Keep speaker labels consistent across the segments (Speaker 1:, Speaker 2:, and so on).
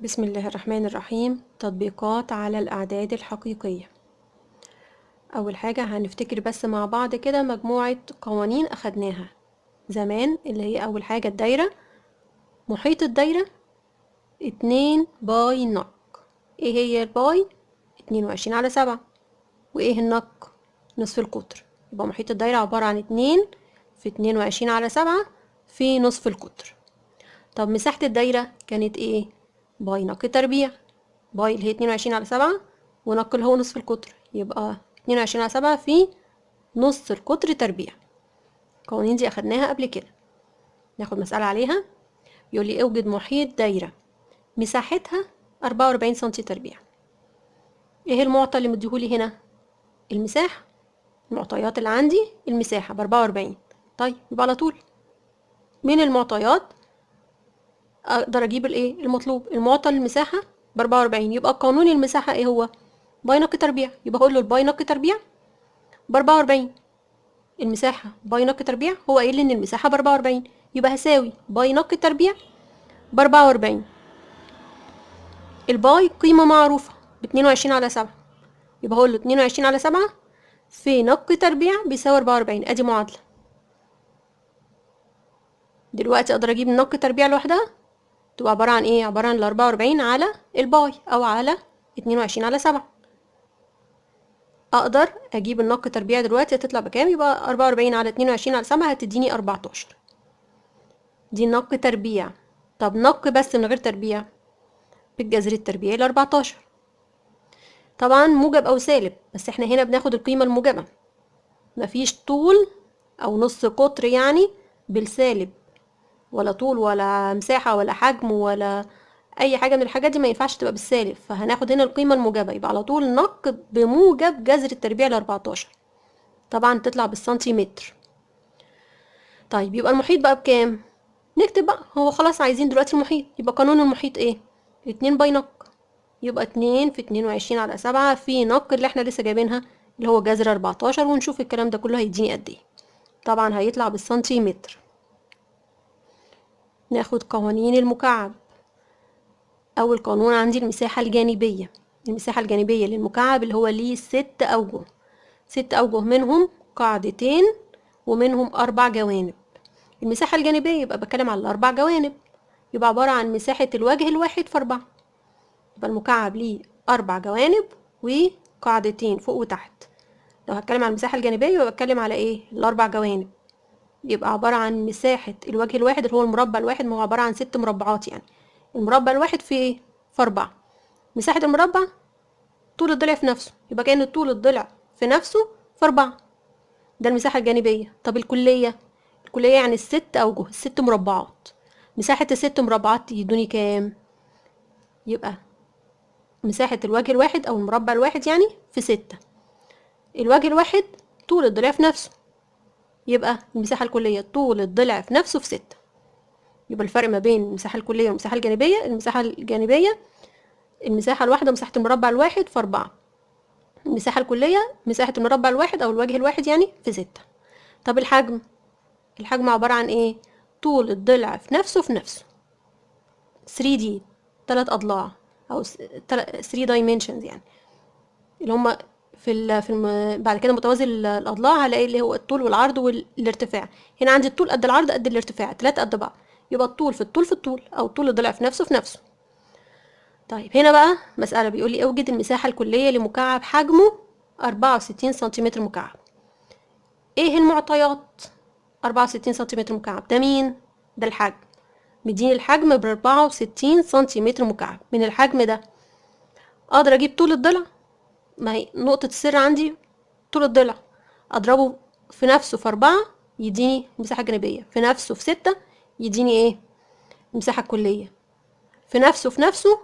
Speaker 1: بسم الله الرحمن الرحيم. تطبيقات على الأعداد الحقيقية. أول حاجة هنفتكر بس مع بعض كده مجموعة قوانين أخدناها زمان، اللي هي أول حاجة الدايرة. محيط الدايرة 2 باي نق. ايه هي الباي؟ 22/7. وايه النق؟ نصف القطر. يبقى محيط الدايرة عبارة عن 2 في 22/7 في نصف القطر. طب مساحة الدايرة كانت ايه؟ باي نق تربيع. باي اللي هي 22/7 ونق اللي هو نصف القطر، يبقى 22/7 في نص القطر تربيع. القوانين دي أخدناها قبل كده. ناخد مسألة عليها. يقول لي اوجد محيط دايرة مساحتها 44 سنتي تربيع. ايه المعطى اللي مديهولي هنا؟ المساحة. المعطيات اللي عندي المساحة ب44. طيب يبقى على طول من المعطيات اقدر اجيب الايه المطلوب. المعطى المساحة ب44، يبقى قانون المساحة ايه هو؟ باي نق تربيع. يبقى هقول له الباي نق تربيع ب44. المساحة باي نق تربيع، هو قايل لي ان المساحة ب44، يبقى هساوي باي نق تربيع ب44. الباي قيمة معروفة ب22/7، يبقى هقول له 22/7 في نق تربيع بيساوي 44. ادي معادلة. دلوقتي اقدر اجيب نق تربيع لوحدها، تبقى عبارة عن ايه؟ عبارة عن 44 على الباي او على 22/7. اقدر اجيب النق تربيع دلوقتي هتطلع بكام؟ يبقى 44 على 22/7 هتديني 14. دي نق تربيع. طب نق بس من غير تربيع بالجذر التربيعي ل14. طبعا موجب او سالب، بس احنا هنا بناخد القيمة الموجبة. مفيش طول او نص قطر يعني بالسالب، ولا طول ولا مساحة ولا حجم ولا اي حاجة من الحاجات دي ما ينفعش تبقى بالسالب، فهناخد هنا القيمة الموجبة. يبقى على طول نق بموجب جذر التربيع ل14. طبعا تطلع بالسنتيمتر. طيب يبقى المحيط بقى بكام؟ نكتب بقى، هو خلاص عايزين دلوقتي المحيط. يبقى قانون المحيط ايه؟ 2 باي نق. يبقى 2 في 22/7 في نق اللي احنا لسه جايبينها اللي هو جذر 14، ونشوف الكلام ده كله هيديني قد ايه. طبعا هيطلع بالسنتيمتر. ناخد قوانين المكعب. اول قانون عندي المساحة الجانبية. المساحة الجانبية للمكعب اللي هو ليه 6 أوجه. 6 أوجه منهم قاعدتين ومنهم 4 جوانب. المساحة الجانبية يبقى بتكلم على ال4 جوانب، يبقى عبارة عن مساحة الوجه الواحد في 4. يبقى المكعب ليه 4 جوانب وقاعدتين فوق وتحت. لو هتكلم عن المساحة الجانبية يبقى بتكلم على ايه؟ ال4 جوانب. يبقى عبارة عن مساحة الوجه الواحد اللي هو المربع الواحد، ما هو عبارة عن 6 مربعات يعني. المربع الواحد في ايه؟ في 4. مساحة المربع طول الضلع في نفسه، يبقى كأن طول الضلع في نفسه في 4. ده المساحة الجانبية. طب الكلية؟ الكلية يعني ال6 أوجه، ال6 مربعات. مساحة ال6 مربعات يدوني كام؟ يبقى مساحة الوجه الواحد أو المربع الواحد يعني في 6. الوجه الواحد طول الضلع في نفسه، يبقى المساحة الكلية طول الضلع في نفسه في 6. يبقى الفرق ما بين المساحة الكلية والمساحة الجانبية، المساحة الجانبية المساحة الواحدة مساحة المربع الواحد في 4. المساحة الكلية مساحة المربع الواحد أو الوجه الواحد يعني في 6. طب الحجم؟ الحجم عبارة عن ايه؟ طول الضلع في نفسه في نفسه. 3D، 3 أضلاع أو 3 dimensions يعني، اللي هما بعد كده متوازي الأضلاع هلاقي اللي هو الطول والعرض والارتفاع. هنا عندي الطول قد العرض قد الارتفاع، 3 قد بعض، يبقى الطول في الطول في الطول أو طول الضلع في نفسه في نفسه. طيب هنا بقى مسألة بيقول لي اوجد المساحة الكلية لمكعب حجمه 64 سنتيمتر مكعب. ايه المعطيات؟ 64 سنتيمتر مكعب ده مين؟ ده الحجم. مديني الحجم ب64 سنتيمتر مكعب. من الحجم ده اقدر اجيب طول الضلع. ما هي نقطة السر عندي طول الضلع، اضربه في نفسه في 4 يديني المساحة الجانبية، في نفسه في 6 يديني ايه؟ المساحة الكلية، في نفسه في نفسه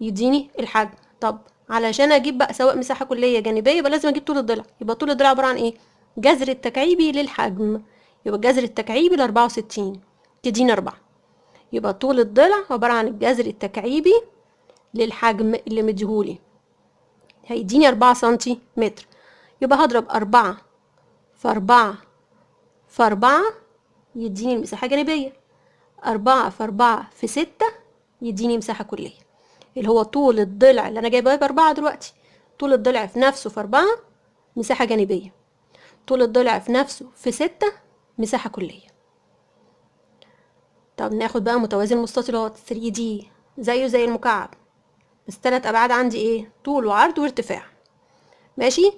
Speaker 1: يديني الحجم. طب علشان اجيب بقى سواء مساحة كلية جانبية يبقى لازم اجيب طول الضلع. يبقى طول الضلع عبارة عن ايه؟ جذر التكعيبي للحجم. يبقى الجذر التكعيبي ل64 تديني 4. يبقى طول الضلع عبارة عن الجذر التكعيبي للحجم اللي مديهولي، هيديني 4 سنتيمتر. يبقى هضرب 4 في 4 في 4 يديني المساحة الجانبية. 4 في 4 في 6 يديني مساحة كلية. اللي هو طول الضلع اللي انا جايباه ب4 دلوقتي، طول الضلع في نفسه في 4 مساحة جانبية، طول الضلع في نفسه في 6 مساحة كلية. طب ناخد بقى متوازي المستطيلات 3D زيه زي المكعب، بس 3 أبعاد عندي ايه؟ طول وعرض وارتفاع. ماشي.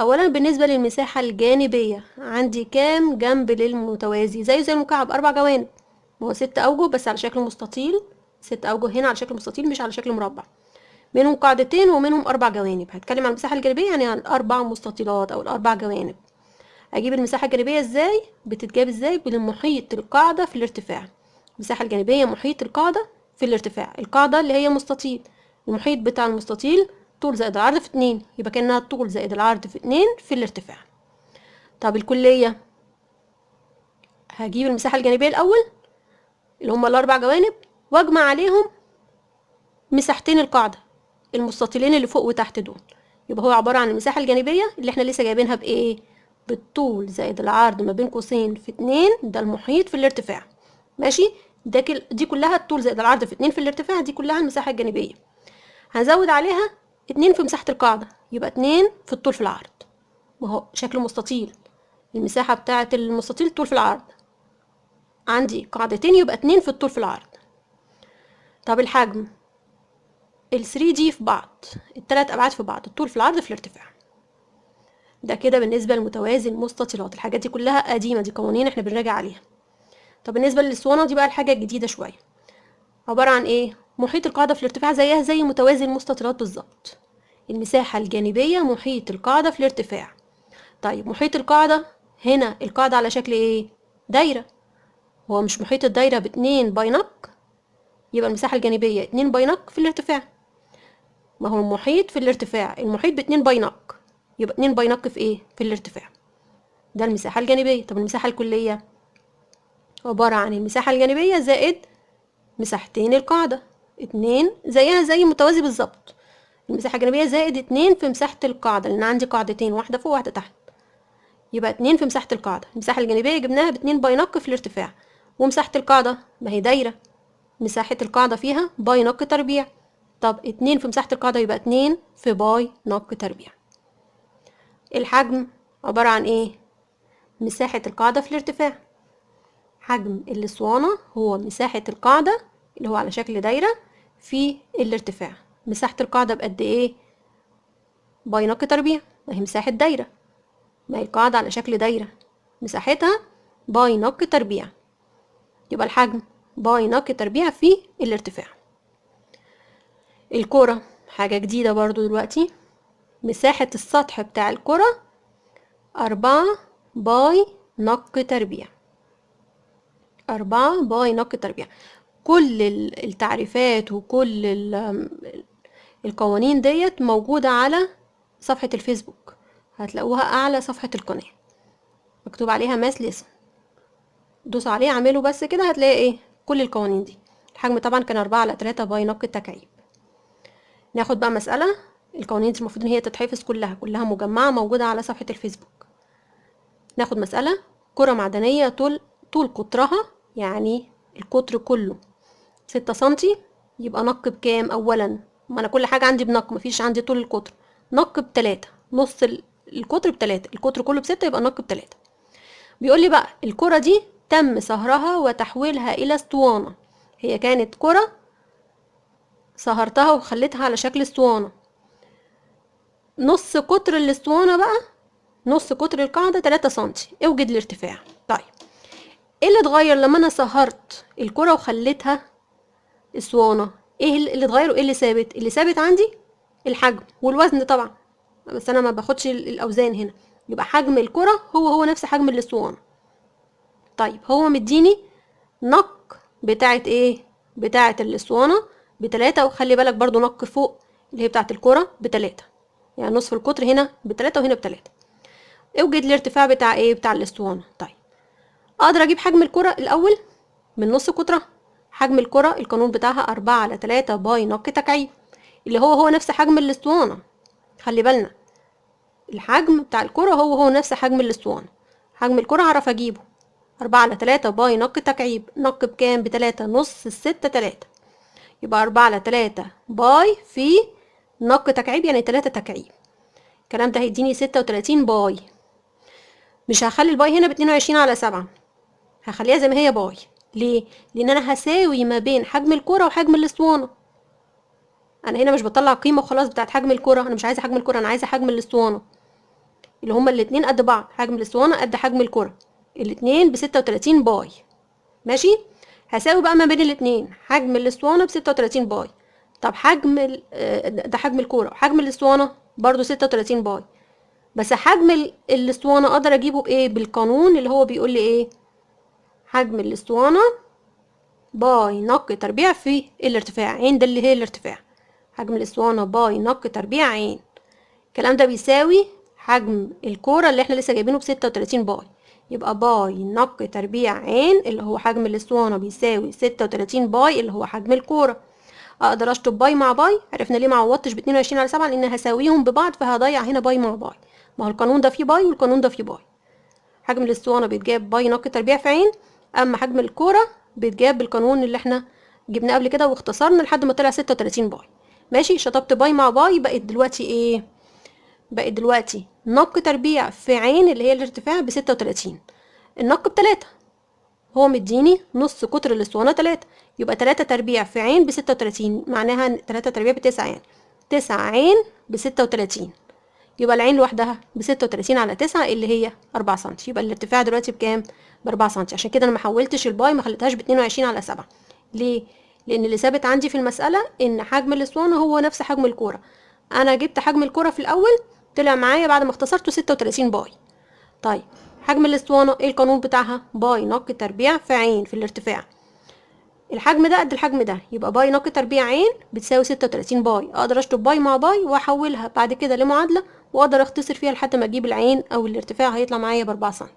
Speaker 1: اولا بالنسبة للمساحة الجانبية عندي كام جنب للمتوازي؟ زيه زي المكعب 4 جوانب، ما هو 6 أوجه بس على شكل مستطيل، 6 أوجه هنا على شكل مستطيل مش على شكل مربع، منهم قاعدتين ومنهم 4 جوانب. هتكلم عن المساحة الجانبية يعني عن ال4 مستطيلات أو ال4 جوانب. أجيب المساحة الجانبية ازاي؟ بتتجاب ازاي؟ بالمحيط القاعدة في الارتفاع. المساحة الجانبية محيط القاعدة في الارتفاع، القاعدة اللي هي مستطيل، المحيط بتاع المستطيل طول زائد العرض في 2، يبقى كأنها الطول زائد العرض في 2 في الارتفاع. طب الكلية، هجيب المساحة الجانبية الأول اللي هما ال4 جوانب واجمع عليهم مساحتين القاعدة، المستطيلين اللي فوق وتحت دول، يبقى هو عبارة عن المساحة الجانبية اللي احنا لسه جايبينها بإيه؟ بالطول زائد العرض ما بين قوسين في 2، ده المحيط في الارتفاع. ماشي. دي كلها الطول زائد العرض في 2 في الارتفاع، دي كلها المساحة الجانبية. هنزود عليها 2 في مساحة القاعدة، يبقى 2 في الطول في العرض، وهو شكل مستطيل، المساحة بتاعة المستطيل الطول في العرض، عندي قاعدتين يبقى 2 في الطول في العرض. طب الحجم، ال 3D في بعض، ال3 أبعاد في بعض، الطول في العرض في الارتفاع. ده كده بالنسبة لمتوازي المستطيلات. الحاجات دي كلها قديمة، دي قوانين احنا بنراجع عليها. طب بالنسبة للاسطوانة دي بقى الحاجة الجديدة شوية، عبارة عن ايه؟ محيط القاعدة في الارتفاع زيها زي متوازي المستطيلات بالظبط، المساحة الجانبية محيط القاعدة في الارتفاع. طيب محيط القاعدة، هنا القاعدة على شكل ايه؟ دايرة، هو مش محيط الدايرة ب2 باي نق؟ يبقى المساحة الجانبية 2 باي نق في الارتفاع، ما هو المحيط في الارتفاع، المحيط ب2 باي نق، يبقى 2 باي نق في ايه؟ في الارتفاع. ده المساحة الجانبية. طب المساحة الكلية عبارة عن المساحة الجانبية زائد مساحتين القاعدة، 2 زيها زي متوازي بالظبط، المساحة الجانبية زائد 2 في مساحة القاعدة، لأن عندي قاعدتين واحدة فوق واحدة تحت، يبقى 2 في مساحة القاعدة. المساحة الجانبية جبناها ب2 باي نق في الارتفاع، ومساحة القاعدة ما هي دايرة، مساحة القاعدة فيها باي نق تربيع. طب 2 في مساحة القاعدة يبقى 2 في باي نق تربيع. الحجم عبارة عن ايه؟ مساحة القاعدة في الارتفاع. حجم الاسطوانة هو مساحة القاعدة اللي هو على شكل دايرة في الارتفاع. مساحة القاعدة بقد ايه؟ باي نق تربيع، ما هي مساحة دايرة، ما هي القاعدة على شكل دايرة مساحتها باي نق تربيع، يبقى الحجم باي نق تربيع في الارتفاع. الكرة حاجة جديدة برضو دلوقتي، مساحة السطح بتاع الكرة 4 باي نق تربيع، 4 باي نق تربيع. كل التعريفات وكل القوانين ديت موجودة على صفحة الفيسبوك، هتلاقوها أعلى صفحة القناة مكتوب عليها ماس ليسن، دوسوا عليه اعملوا بس كده هتلاقي ايه كل القوانين دي. الحجم طبعا كان 4/3 باي نق التكعيب. ناخد بقى مسألة، القوانين دي المفروض ان هي تتحفظ كلها مجمعة موجودة على صفحة الفيسبوك. ناخد مسألة، كرة معدنية طول قطرها، يعني القطر كله 6 سنتي، يبقى نق بكام؟ اولا ما انا كل حاجة عندي بنق، مفيش عندي طول القطر، نق ب3، نص القطر ب3، القطر كله ب6 يبقى نق ب3. بيقول لي بقى الكرة دي تم صهرها وتحويلها إلى اسطوانة، هي كانت كرة صهرتها وخليتها على شكل اسطوانة، نص قطر الاسطوانة بقى، نص قطر القاعدة 3 سنتي، اوجد الارتفاع. طيب ايه اللي اتغير لما انا صهرت الكرة وخليتها اسطوانة؟ ايه اللي اتغير وايه اللي ثابت؟ اللي ثابت عندي الحجم والوزن طبعا، بس انا ما باخدش الاوزان هنا، يبقى حجم الكرة هو نفس حجم الاسطوانة. طيب هو مديني نق بتاعت ايه؟ بتاعت الاسطوانة ب3، وخلي بالك برضو نق فوق اللي هي بتاعت الكرة ب3، يعني نصف القطر هنا ب3 وهنا ب3. اوجد الارتفاع بتاع ايه؟ بتاع الاسطوانة. طيب اقدر اجيب حجم الكرة الاول من نص قطرها. حجم الكرة القانون بتاعها 4/3 باي نق تكعيب، اللي هو نفس حجم الاسطوانة، خلي بالنا الحجم بتاع الكرة هو نفس حجم الاسطوانة. حجم الكرة هعرف اجيبه 4/3 باي نق تكعيب، نق بكام؟ ب3، نص ال6 3، يبقى 4 على 3 باي في نق تكعيب يعني 3 تكعيب. الكلام ده هيديني 36 باي. مش هخلي الباي هنا ب22 على 7، هخليها زي ما هي باي. ليه؟ لان انا هساوي ما بين حجم الكرة وحجم الاسطوانة. انا هنا مش بطلع قيمة وخلاص بتاعت حجم الكرة، انا مش عايزة حجم الكرة، انا عايزة حجم الاسطوانة، اللي هما الاتنين قد بعض، حجم الاسطوانة قد حجم الكرة، الاتنين ب36 باي. ماشي. هساوي بقى ما بين الاتنين، حجم الاسطوانة ب36 باي. طب حجم ده حجم الكرة، وحجم الاسطوانة برضو 36 باي. بس حجم الاسطوانة اقدر اجيبه بايه؟ بالقانون اللي هو بيقول لي ايه؟ حجم الاسطوانة باي نق تربيع في الارتفاع، عين ده اللي هي الارتفاع. حجم الاسطوانة باي نق تربيع عين. الكلام ده بيساوي حجم الكورة اللي احنا لسه جايبينه ب36 باي. يبقى باي نق تربيع عين اللي هو حجم الاسطوانة بيساوي 36 باي اللي هو حجم الكورة. اقدر اشطب باي مع باي. عرفنا ليه ما عوضتش ب22 على 7؟ لان هساويهم ببعض، فهضيع هنا باي مع باي. ما هو القانون ده فيه باي والقانون ده فيه باي. حجم الاسطوانة بيتجاب باي نق تربيع في عين، اما حجم الكورة بيتجاب بالقانون اللي احنا جبناه قبل كده واختصرنا لحد ما طلع 36 باي. ماشي. شطبت باي مع باي، بقت دلوقتي ايه؟ بقت دلوقتي نق تربيع في عين اللي هي الارتفاع ب36. النق ب3، هو مديني نص قطر الاسطوانة 3، يبقى 3 تربيع في عين ب36، معناها 3 تربيع ب9 يعني 9 عين ب36. يبقى العين لوحدها ب36 على 9 اللي هي 4 سم. يبقى الارتفاع دلوقتي بكام؟ ب4 سم. عشان كده انا ما حولتش الباي، ما خليتهاش ب22 على 7. ليه؟ لان اللي ثابت عندي في المسألة ان حجم الاسطوانة هو نفس حجم الكورة. انا جبت حجم الكرة في الاول، طلع معايا بعد ما اختصرته 36 باي. طيب حجم الاسطوانة ايه القانون بتاعها؟ باي نق تربيع في عين في الارتفاع. الحجم ده قد الحجم ده، يبقى باي نق تربيع عين بتساوي 36 باي. اقدر اشطب باي مع باي واحولها بعد كده لمعادلة، واقدر اختصر فيها لحد ما اجيب العين او الارتفاع، هيطلع معايا ب4 سم.